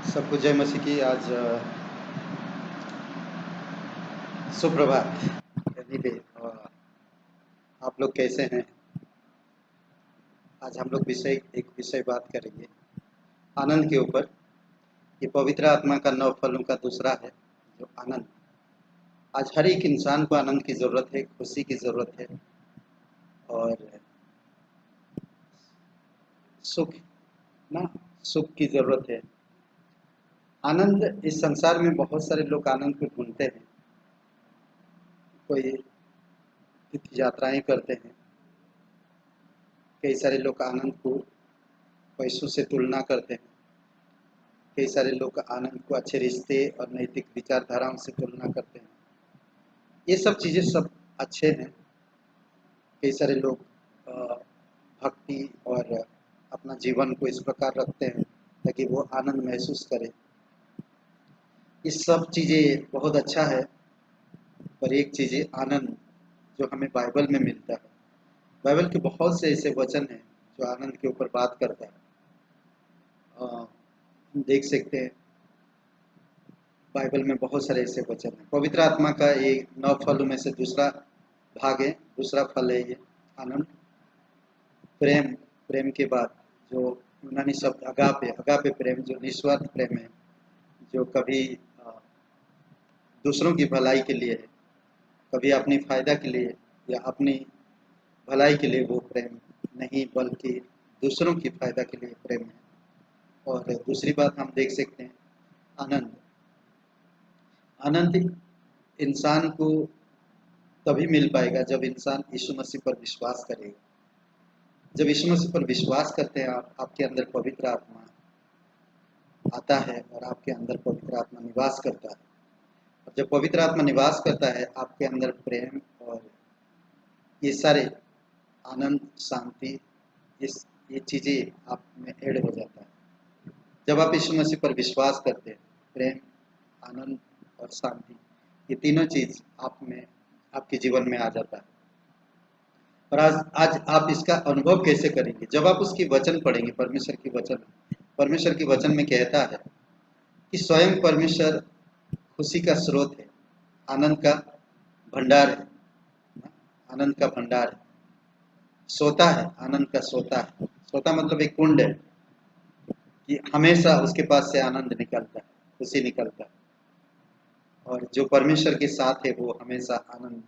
सबको जय मसीह की। आज सुप्रभात यानी कि आप लोग कैसे हैं। आज हम लोग एक विषय बात करेंगे आनंद के ऊपर। ये पवित्र आत्मा का 9 फलों का दूसरा है जो आनंद। आज हर एक इंसान को आनंद की ज़रूरत है, खुशी की ज़रूरत है और सुख ना सुख की ज़रूरत है। आनंद इस संसार में बहुत सारे लोग आनंद को ढूंढते हैं। कोई तीर्थ यात्राएं करते हैं, कई सारे लोग आनंद को पैसों से तुलना करते हैं, कई सारे लोग आनंद को अच्छे रिश्ते और नैतिक विचारधाराओं से तुलना करते हैं। ये सब चीज़ें सब अच्छे हैं। कई सारे लोग भक्ति और अपना जीवन को इस प्रकार रखते हैं ताकि वो आनंद महसूस करें। ये सब चीज़ें बहुत अच्छा है, पर एक चीज़ आनंद जो हमें बाइबल में मिलता है। बाइबल के बहुत से ऐसे वचन हैं जो आनंद के ऊपर बात करता है। हम देख सकते हैं बाइबल में बहुत सारे ऐसे वचन हैं। पवित्र आत्मा का एक 9 फलों में से दूसरा भाग है, दूसरा फल है ये आनंद। प्रेम, प्रेम के बाद जो यूनानी शब्द अगापे, अगापे प्रेम जो निस्वार्थ प्रेम है, जो कभी दूसरों की भलाई के लिए है, कभी अपनी फायदा के लिए या अपनी भलाई के लिए वो प्रेम नहीं, बल्कि दूसरों की फायदा के लिए प्रेम है। और दूसरी बात हम देख सकते हैं आनंद। आनंद इंसान को तभी मिल पाएगा जब इंसान यीशु मसीह पर विश्वास करेगा। जब यीशु मसीह पर विश्वास करते हैं आपके अंदर पवित्र आत्मा आता है और आपके अंदर पवित्र आत्मा निवास करता है। और जब पवित्र आत्मा निवास करता है आपके अंदर प्रेम और ये सारे आनंद, शांति, ये चीज़ें आप में ऐड हो जाता है। जब आप यीशु मसीह पर विश्वास करते हैं, प्रेम, आनंद और शांति, ये तीनों चीज़ आप में, आपके जीवन में आ जाता है। और आज आप इसका अनुभव कैसे करेंगे? जब आप उसकी वचन पढ़ेंगे, परमेश्वर की वचन में कहता है कि स्वयं परमेश्वर खुशी का स्रोत है, आनंद का भंडार है, आनंद का भंडार है, सोता है, आनंद का सोता है। सोता मतलब एक कुंड है कि हमेशा उसके पास से आनंद निकलता है, खुशी निकलता है। और जो परमेश्वर के साथ है वो हमेशा आनंद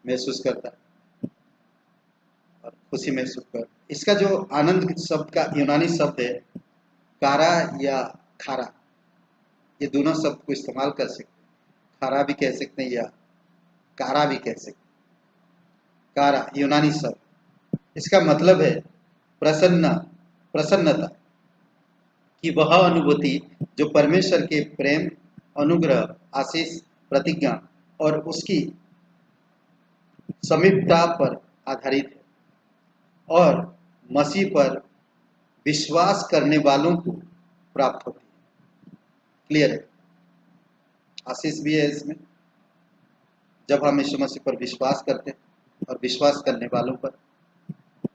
महसूस करता है और खुशी महसूस कर। इसका जो आनंद शब्द का यूनानी शब्द है कारा या खारा, ये दोनों शब्द को इस्तेमाल कर सकते हैं। खारा भी कह सकते हैं या कारा भी कह सकते हैं। कारा यूनानी शब्द, इसका मतलब है प्रसन्नता की वह अनुभूति जो परमेश्वर के प्रेम, अनुग्रह, आशीष, प्रतिज्ञा और उसकी समीपता पर आधारित है और मसीह पर विश्वास करने वालों को प्राप्त होती है। क्लियर है? आशीष भी है इसमें जब हम यीशु मसीह पर विश्वास करते हैं, और विश्वास करने वालों पर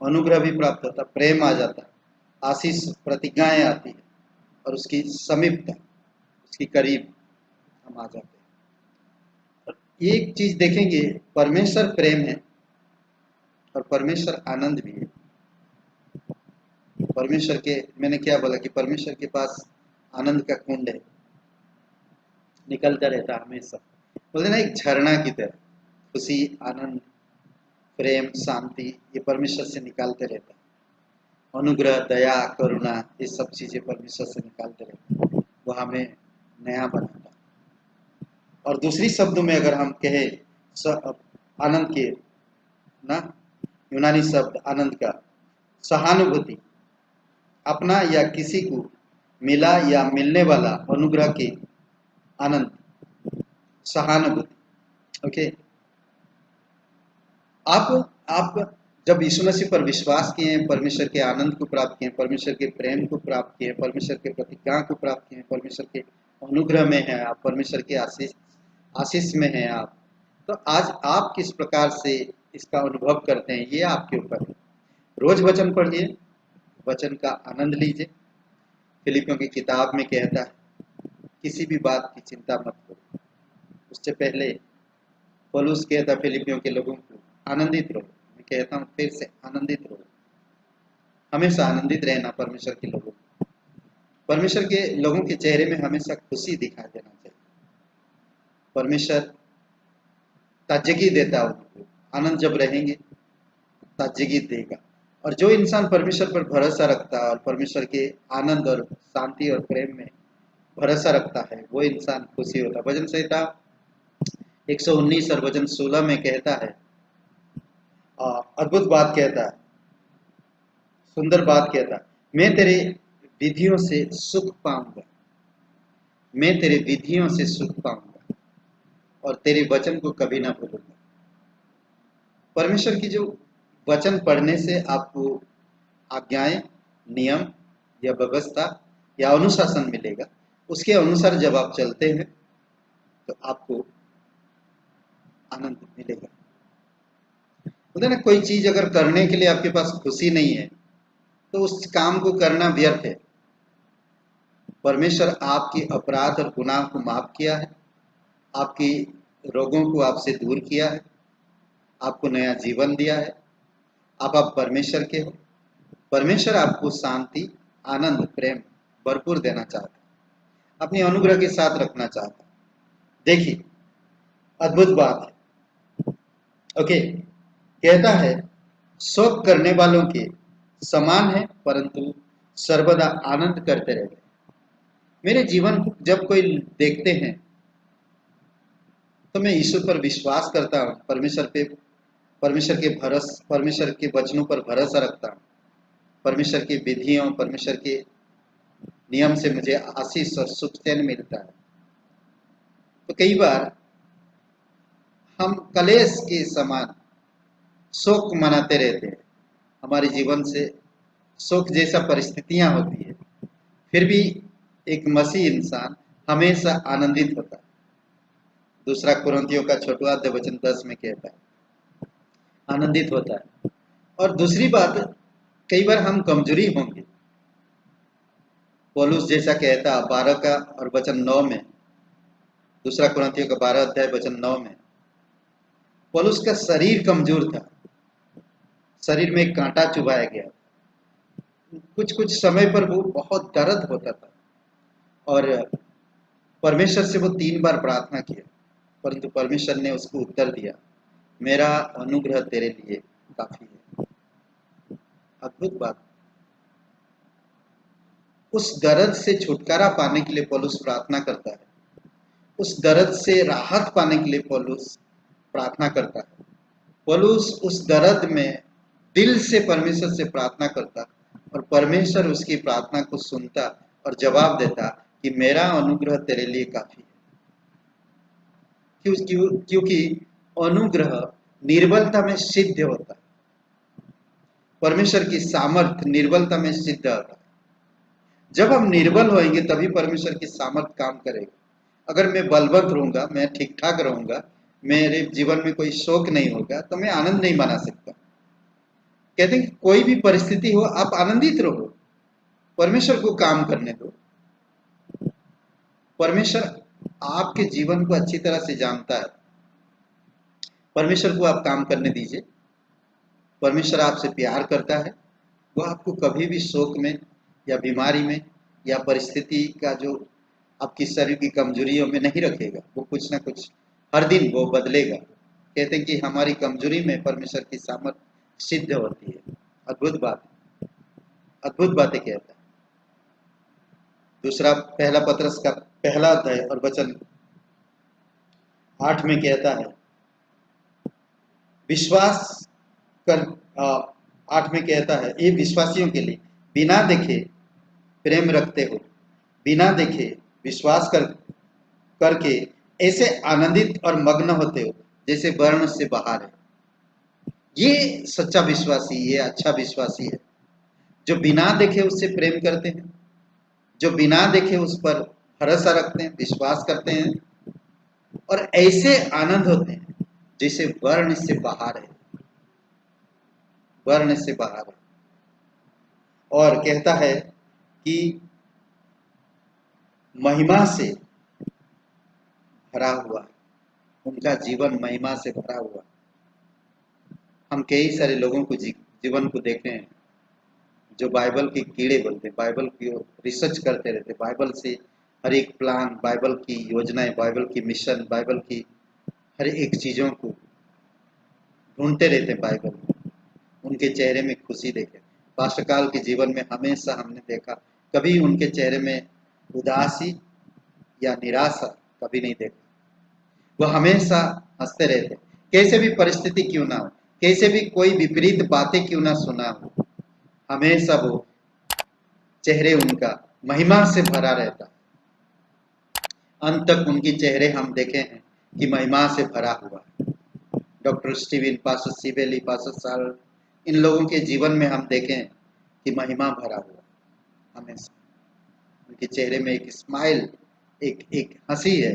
अनुग्रह भी प्राप्त होता है, प्रेम आ जाता है, आशीष, प्रतिज्ञाएं आती है और उसकी समीपता, उसकी करीब हम आ जाते हैं। एक चीज देखेंगे, परमेश्वर प्रेम है और परमेश्वर आनंद भी है। परमेश्वर के, मैंने क्या बोला कि परमेश्वर के पास आनंद का कुंड है, निकलता रहता हमेशा, बोलते ना, एक झरना की तरह। खुशी, आनंद, प्रेम, शांति, ये परमेश्वर से निकालते रहता है। अनुग्रह, दया, करुणा, ये सब चीजें परमेश्वर से निकालते रहते हैं, वो हमें नया बनाता है। और दूसरी शब्दों में अगर हम कहें आनंद के ना, यूनानी शब्द आनंद का सहानुभूति, अपना या किसी को मिला या मिलने वाला अनुग्रह के आनंद, सहानुभूति। ओके, आप जब यीशु मसीह पर विश्वास किए, परमेश्वर के आनंद को प्राप्त किए, परमेश्वर के प्रेम को प्राप्त किए, परमेश्वर के प्रतिज्ञा को प्राप्त किए, परमेश्वर के अनुग्रह में हैं आप, परमेश्वर के आशीष में हैं आप, तो आज आप किस प्रकार से इसका अनुभव करते हैं ये आपके ऊपर है। रोज वचन पढ़िए, वचन का आनंद लीजिए। फिलिपियों की किताब में कहता है किसी भी बात की चिंता मत करो। उससे पहले पौलुस कहता फिलिपियों के लोगों को, आनंदित रहो। मैं कहता हूँ फिर से, आनंदित रहो। हमेशा आनंदित रहना परमेश्वर के लोगों को। परमेश्वर के लोगों के चेहरे में हमेशा खुशी दिखाई देना चाहिए। परमेश्वर ताजगी देता है उनको। आनंद जब रहेंगे ताजगी देगा। और जो इंसान परमेश्वर पर भरोसा रखता है और परमेश्वर के आनंद और शांति और प्रेम में भरोसा रखता है, वो इंसान खुशी होता है। भजन संहिता 119 और वचन 16 में कहता है, अद्भुत बात कहता है, सुंदर बात कहता है, मैं तेरे विधियों से सुख पाऊंगा, मैं तेरे विधियों से सुख पाऊंगा और तेरे वचन को कभी ना भूलूंगा। परमेश्वर की जो वचन पढ़ने से आपको आज्ञाएं, नियम या व्यवस्था या अनुशासन मिलेगा, उसके अनुसार जब आप चलते हैं तो आपको आनंद मिलेगा। बोलते ना, कोई चीज अगर करने के लिए आपके पास खुशी नहीं है तो उस काम को करना व्यर्थ है। परमेश्वर आपकी अपराध और गुनाह को माफ किया है, आपकी रोगों को आपसे दूर किया है, आपको नया जीवन दिया है। आप परमेश्वर के हो। परमेश्वर आपको शांति, आनंद, प्रेम भरपूर देना चाहता है, अपनी अनुग्रह के साथ रखना चाहता है। देखिए, अद्भुत बात है। ओके, कहता है, शोक करने वालों के समान है परंतु सर्वदा आनंद करते रहते। मेरे जीवन को जब कोई देखते हैं तो मैं ईश्वर पर विश्वास करता हूँ, परमेश्वर के वचनों पर भरोसा रखता हूँ। परमेश्वर की विधियों, परमेश्वर के नियम से मुझे आशीष और सुख चैन मिलता है। तो कई बार हम कलेश के समान शोक मनाते रहते हैं, हमारे जीवन से शोक जैसा परिस्थितियां होती है, फिर भी एक मसीह इंसान हमेशा आनंदित होता है। दूसरा कुरिन्थियों का 6वां अध्याय वचन 10 में कहता है, आनंदित होता है। और दूसरी बात, कई बार हम कमजोरी होंगे। पौलुस जैसा कहता 12 का और वचन 9 में, दूसरा कुरिन्थियों का 12 अध्याय वचन 9 में, पौलुस का शरीर कमजोर था, शरीर में एक कांटा चुभाया गया, कुछ कुछ समय पर वो बहुत दर्द होता था और परमेश्वर से वो 3 बार प्रार्थना किया, परंतु परमेश्वर ने उसको उत्तर दिया, मेरा अनुग्रह तेरे लिए काफी है। अद्भुत बात। उस दर्द से छुटकारा पाने के लिए पौलुस प्रार्थना करता है, उस दर्द से राहत पाने के लिए पौलुस प्रार्थना करता है। पौलुस उस दर्द में दिल से परमेश्वर से प्रार्थना करता और परमेश्वर उसकी प्रार्थना को सुनता और जवाब देता कि मेरा अनुग्रह तेरे लिए काफी है। क्योंकि अनुग्रह निर्बलता में सिद्ध होता है। परमेश्वर की सामर्थ निर्बलता में सिद्ध होता है। जब हम निर्बल होंगे तभी परमेश्वर की सामर्थ काम करेगा। अगर मैं बलवंत रहूंगा, मैं ठीक ठाक रहूंगा, मेरे जीवन में कोई शोक नहीं होगा, तो मैं आनंद नहीं मना सकता। कहते हैं कि कोई भी परिस्थिति हो, आप आनंदित रहो, परमेश्वर को काम करने दो। परमेश्वर आपके जीवन को अच्छी तरह से जानता है। परमेश्वर को आप काम करने दीजिए। परमेश्वर आपसे प्यार करता है। वो आपको कभी भी शोक में या बीमारी में या परिस्थिति का जो आपकी शरीर की कमजोरियों में नहीं रखेगा। वो कुछ ना कुछ हर दिन वो बदलेगा। कहते हैं कि हमारी कमजोरी में परमेश्वर की सामर्थ सिद्ध होती है। अद्भुत बात, अद्भुत बातें कहता है। दूसरा पहला पत्रस का 1 अध्याय और वचन 8 में कहता है, विश्वास कर 8 में कहता है, ये विश्वासियों के लिए बिना देखे प्रेम रखते हो, बिना देखे विश्वास करके ऐसे आनंदित और मग्न होते हो जैसे वर्ण से बाहर है। ये सच्चा विश्वासी, ये अच्छा विश्वासी है जो बिना देखे उससे प्रेम करते हैं, जो बिना देखे उस पर भरोसा रखते हैं, विश्वास करते हैं और ऐसे आनंद होते हैं जैसे वर्ण से बाहर है, वर्ण से बाहर है। और कहता है कि महिमा से भरा हुआ है, उनका जीवन महिमा से भरा हुआ है। हम कई सारे लोगों को जीवन को देखे हैं जो बाइबल के कीड़े बोलते हैं, बाइबल की रिसर्च करते रहते, बाइबल से हर एक प्लान, बाइबल की योजनाएं, बाइबल की मिशन, बाइबल की हर एक चीज़ों को ढूंढते रहते हैं बाइबल में। उनके चेहरे में खुशी देखे। पास्टर काल के जीवन में हमेशा हमने देखा, कभी उनके चेहरे में उदासी या निराशा कभी नहीं देखा। वो हमेशा हंसते रहते, कैसे भी परिस्थिति क्यों ना हो, कैसे भी कोई विपरीत बातें क्यों ना सुना हो, हमेशा वो चेहरे उनका महिमा से भरा रहता। अंत तक उनके चेहरे हम देखे हैं कि महिमा से भरा हुआ है। डॉक्टर स्टीवन, पास्टर सिबेली, पास्टर साल, इन लोगों के जीवन में हम देखें कि महिमा भरा हुआ हमेशा। उनके चेहरे में एक स्माइल, एक एक हंसी है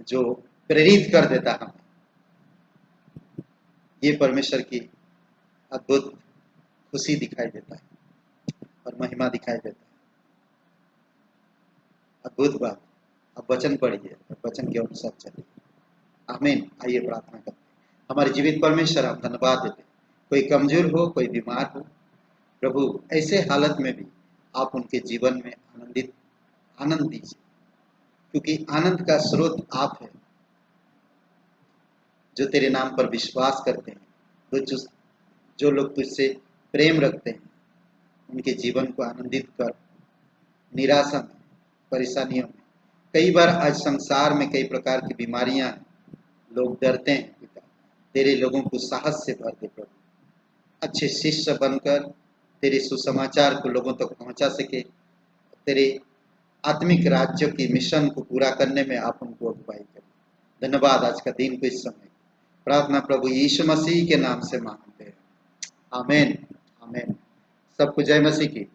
जो प्रेरित कर देता हमें। ये परमेश्वर की अद्भुत खुशी दिखाई देता है और महिमा दिखाई देता है। अद्भुत बात। अब वचन पढ़िए और वचन के अनुसार चलिए। आमीन। आइए प्रार्थना करते हैं। हमारे जीवित परमेश्वर, हम धन्यवाद देते हैं। कोई कमजोर हो, कोई बीमार हो, प्रभु ऐसे हालत में भी आप उनके जीवन में आनंद दीजिए, क्योंकि आनंद का स्रोत आप है। जो तेरे नाम पर विश्वास करते हैं, जो लोग तुझसे प्रेम रखते हैं, उनके जीवन को आनंदित कर। निराशा में, परेशानियों में, कई बार आज संसार में कई प्रकार की बीमारियां हैं, लोग डरते हैं पिता, तेरे लोगों को साहस से भर दे प्रभु। अच्छे शिष्य बनकर तेरे सुसमाचार को लोगों तक पहुंचा सके, तेरे आत्मिक राज्य की मिशन को पूरा करने में आप उनको अगुवाई करें। धन्यवाद आज का दिन को इस समय प्रार्थना प्रभु यीशु मसीह के नाम से मांगते हैं। आमीन। आमीन। सबको जय मसीह की।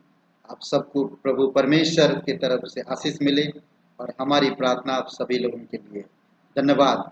आप सबको प्रभु परमेश्वर की तरफ से आशीष मिले और हमारी प्रार्थना आप सभी लोगों के लिए। धन्यवाद।